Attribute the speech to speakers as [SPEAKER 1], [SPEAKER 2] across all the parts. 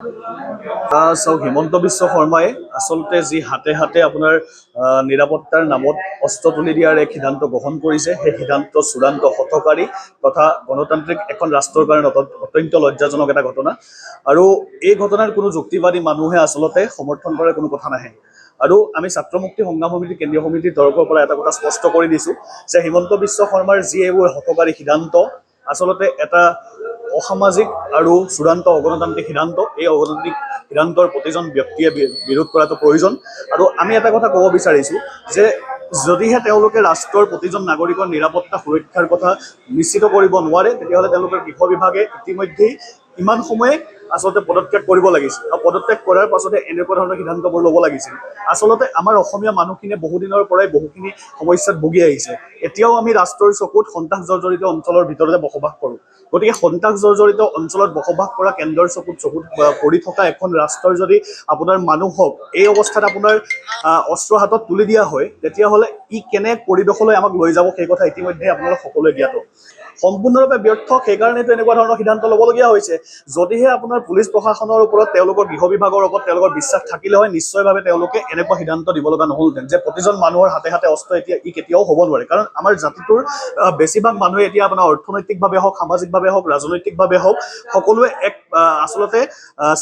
[SPEAKER 1] চাওক হিমন্ত বিশ্ব শৰ্মাই আচলতে যি হাতে হাতে আপোনাৰ নিৰাপত্তাৰ নামত অস্ত্ৰ তুলি দিয়াৰ এক সিদ্ধান্ত গ্ৰহণ কৰিছে, সেই সিদ্ধান্ত চূড়ান্ত হঠকাৰী তথা গণতান্ত্ৰিক এখন ৰাষ্ট্ৰৰ কাৰণে অত্যন্ত লজ্জাজনক এটা ঘটনা। আৰু এই ঘটনাৰ কোনো যুক্তিবাদী মানুহে আচলতে সমৰ্থন কৰাৰ কোনো কথা নাহে। আৰু আমি ছাত্ৰ মুক্তি সংগ্ৰাম সমিতি কেন্দ্ৰীয় সমিতিৰ তৰফৰ পৰা এটা কথা স্পষ্ট কৰি দিছোঁ যে হিমন্ত বিশ্ব শৰ্মাৰ যি এইবোৰ হঠকাৰী সিদ্ধান্ত আচলতে এটা অসামাজিক আৰু চূড়ান্ত অগণতান্ত্ৰিক সিদ্ধান্ত। এই অগণতান্ত্ৰিক সিদ্ধান্তৰ প্ৰতিজন ব্যক্তিয়ে বিৰোধ কৰাটো প্ৰয়োজন। আৰু আমি এটা কথা ক'ব বিচাৰিছোঁ যে যদিহে তেওঁলোকে ৰাষ্ট্ৰৰ প্ৰতিজন নাগৰিকৰ নিৰাপত্তা সুৰক্ষাৰ কথা নিশ্চিত কৰিব নোৱাৰে, তেতিয়াহ'লে তেওঁলোকৰ গৃহ বিভাগে ইতিমধ্যেই ইমান সময়ে আচলতে পদত্যাগ কৰিব লাগিছিল। আৰু পদত্যাগ কৰাৰ পাছতে এনেকুৱা ধৰণৰ সিদ্ধান্তবোৰ ল'ব লাগিছিল। আচলতে আমাৰ অসমীয়া মানুহখিনিয়ে বহুদিনৰ পৰাই বহুখিনি সমস্যাত ভুগি আহিছে। এতিয়াও আমি ৰাষ্ট্ৰৰ চকুত সন্ত্ৰাস জৰ্জৰিত অঞ্চলৰ ভিতৰতে বসবাস কৰোঁ। গতিকে সন্ত্ৰাস জৰ্জৰিত অঞ্চলত বসবাস কৰা কেন্দ্ৰৰ চকুত পৰি থকা এখন ৰাষ্ট্ৰৰ যদি আপোনাৰ মানুহক এই অৱস্থাত আপোনাৰ অস্ত্ৰ হাতত তুলি দিয়া হয়, তেতিয়াহ'লে ই কেনে পৰিৱেশলৈ আমাক লৈ যাব সেই কথা ইতিমধ্যে আপোনালোক সকলোৱে জ্ঞাত। সম্পূৰ্ণৰূপে ব্যৰ্থ, সেইকাৰণেতো এনেকুৱা ধৰণৰ সিদ্ধান্ত ল'বলগীয়া হৈছে। যদিহে আপোনাৰ পুলিচ প্ৰশাসনৰ ওপৰত তেওঁলোকৰ গৃহ বিভাগৰ ওপৰত তেওঁলোকৰ বিশ্বাস থাকিলে হয়, নিশ্চয়ভাৱে তেওঁলোকে এনেকুৱা সিদ্ধান্ত দিব লগা নহ'লহেঁতেন যে প্ৰতিজন মানুহৰ হাতে হাতে অস্ত্ৰ এতিয়া ই কেতিয়াও হ'ব নোৱাৰে। কাৰণ আমাৰ জাতিটোৰ বেছিভাগ মানুহে এতিয়া আপোনাৰ অৰ্থনৈতিকভাৱে হওক, সামাজিকভাৱে হওক, ৰাজনৈতিকভাৱে হওক, সকলোৱে এক আচলতে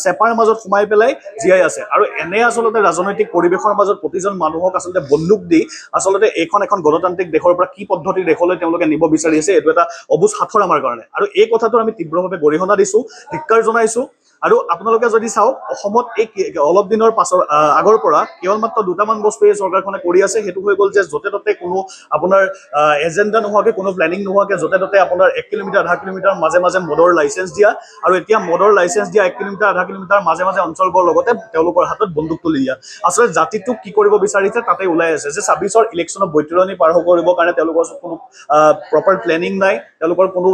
[SPEAKER 1] চেপাৰ মাজত সোমাই পেলাই জীয়াই আছে। আৰু এনে আচলতে ৰাজনৈতিক পৰিৱেশৰ মাজত প্ৰতিজন মানুহক আচলতে বন্দুক দি আচলতে এখন গণতান্ত্ৰিক দেশৰ পৰা কি পদ্ধতিৰ দেশলৈ তেওঁলোকে নিব বিচাৰি আছে, এইটো এটা অবুজ সাঁথৰ আমাৰ কাৰণে। আৰু এই কথাটো আমি তীব্ৰভাৱে গৰিহণা দিছোঁ, ধিক্কাৰ জনাইছোঁ। আৰু আপোনালোকে যদি চাওক, অসমত এই অলপ দিনৰ আগৰ পৰা কেৱল মাত্ৰ দুটামান বস্তু এই চৰকাৰখনে কৰি আছে। সেইটো হৈ গ'ল যে য'তে ত'তে কোনো আপোনাৰ এজেণ্ডা নোহোৱাকৈ, কোনো প্লেনিং নোহোৱাকৈ য'তে ত'তে আপোনাৰ 1 কিলোমিটাৰ, আধা কিলোমিটাৰ মাজে মাজে মদৰ লাইচেঞ্চ দিয়া। আৰু এতিয়া মদৰ লাইচেঞ্চ দিয়া 1 কিলোমিটাৰ, আধা কিলোমিটাৰ মাজে মাজে অঞ্চলবোৰৰ লগতে তেওঁলোকৰ হাতত বন্দুক তুলি দিয়া। আচলতে জাতিটোক কি কৰিব বিচাৰিছে তাতে ওলাই আছে যে 26ৰ ইলেকশ্যনত বৈতৰণি পাৰ কৰিবৰ কাৰণে তেওঁলোকৰ কোনো প্ৰপাৰ প্লেনিং নাই, তেওঁলোকৰ কোনো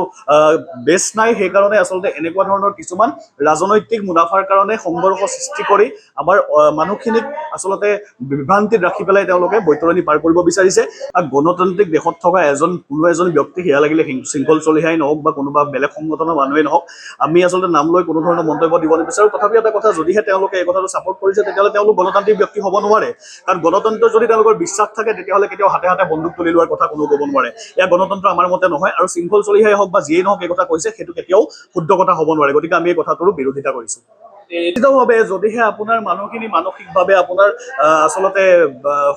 [SPEAKER 1] বেছ নাই। সেইকাৰণে আচলতে এনেকুৱা ধৰণৰ কিছুমান ৰাজনৈতিক মুনাফাৰ কাৰণে সংঘৰ্ষ সৃষ্টি কৰি আমাৰ মানুহখিনিক আচলতে বিভ্ৰান্তিত ৰাখি পেলাই তেওঁলোকে বৈতৰণি পাৰ কৰিব বিচাৰিছে। আৰু গণতান্ত্ৰিক দেশত থকা কোনো এজন ব্যক্তি সেয়া লাগিলে শৃংখল চলিহাই নহওক বা কোনোবা বেলেগ সংগঠনৰ মানুহেই নহওক, আমি আচলতে নাম লৈ কোনো ধৰণৰ মন্তব্য দিব নিবিচাৰোঁ। তথাপি এটা কথা, যদিহে তেওঁলোকে এই কথাটো ছাপোৰ্ট কৰিছে, তেতিয়াহ'লে তেওঁলোক গণতান্ত্ৰিক ব্যক্তি হ'ব নোৱাৰে। কাৰণ গণতন্ত্ৰত যদি তেওঁলোকৰ বিশ্বাস থাকে, তেতিয়াহ'লে কেতিয়াও হাতে হাতে বন্দুক তুলি লোৱাৰ কথা কোনো ক'ব নোৱাৰে। এয়া গণতন্ত্ৰ আমাৰ মতে নহয়। আৰু শৃংখল চলিহাই হওক বা যিয়েই নহওক, এই কথা কৈছে সেইটো কেতিয়াও শুদ্ধ কথা হ'ব নোৱাৰে। গতিকে আমি এই কথাটোৰো বিৰোধিতা কৰিছোঁ। নিশ্চিতভাৱে যদিহে আপোনাৰ মানুহখিনি মানসিকভাৱে আপোনাৰ আচলতে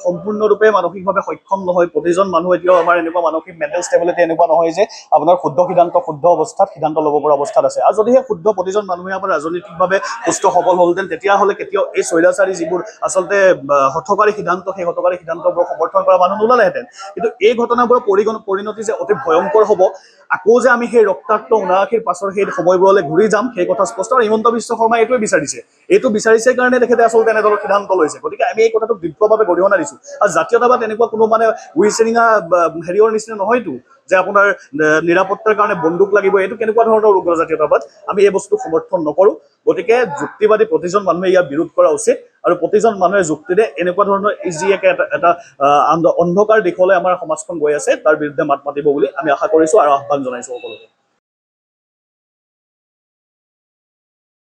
[SPEAKER 1] সম্পূৰ্ণৰূপে মানসিকভাৱে সক্ষম নহয়, প্ৰতিজন মানুহ এতিয়াও আমাৰ এনেকুৱা মানসিক মেণ্টেল ষ্টেবিলিটি এনেকুৱা নহয় যে আপোনাৰ শুদ্ধ সিদ্ধান্ত শুদ্ধ অৱস্থাত সিদ্ধান্ত ল'ব পৰা অৱস্থাত আছে। আৰু যদিহে শুদ্ধ প্ৰতিজন মানুহে আমাৰ ৰাজনৈতিকভাৱে সুস্থ সবল হ'লহেঁতেন, তেতিয়াহ'লে কেতিয়াও এই স্বৈৰাচাৰী যিবোৰ আচলতে হঠকাৰী সিদ্ধান্ত, সেই হঠকাৰী সিদ্ধান্তবোৰ সমৰ্থন কৰা মানুহ নোলালেহেঁতেন। কিন্তু এই ঘটনাবোৰৰ পৰিণতি যে অতি ভয়ংকৰ হ'ব, আকৌ যে আমি সেই ৰক্তাক্ত ৭৯ৰ পাছৰ সেই সময়বোৰলৈ ঘূৰি যাম, সেই কথা স্পষ্ট। আৰু হিমন্ত বিশ্ব শৰ্মাই এইটো বিচাৰিছে কাৰণে তেখেতে আচলতে এনেধৰণৰ সিদ্ধান্ত লৈছে। গতিকে আমি এই কথাটোক তীব্ৰভাৱে গৰিহণা দিছোঁ। আৰু জাতীয়তাবাদ এনেকুৱা কোনো উইচেৰিঙা হেৰিয়ৰ নিচিনা নহয়তো যে আপোনাৰ নিৰাপত্তাৰ কাৰণে বন্দুক লাগিব। এইটো কেনেকুৱা ধৰণৰ উগ্ৰ জাতীয়তাবাদ? আমি এই বস্তু সমৰ্থন নকৰোঁ। গতিকে যুক্তিবাদী প্ৰতিজন মানুহে ইয়াৰ বিৰোধ কৰা উচিত। আৰু প্ৰতিজন মানুহে যুক্তিৰে এনেকুৱা ধৰণৰ যি এটা অন্ধকাৰ দিশলৈ আমাৰ সমাজখন গৈ আছে, তাৰ বিৰুদ্ধে মাত মাতিব বুলি আমি আশা কৰিছোঁ আৰু আহ্বান জনাইছোঁ সকলোকে।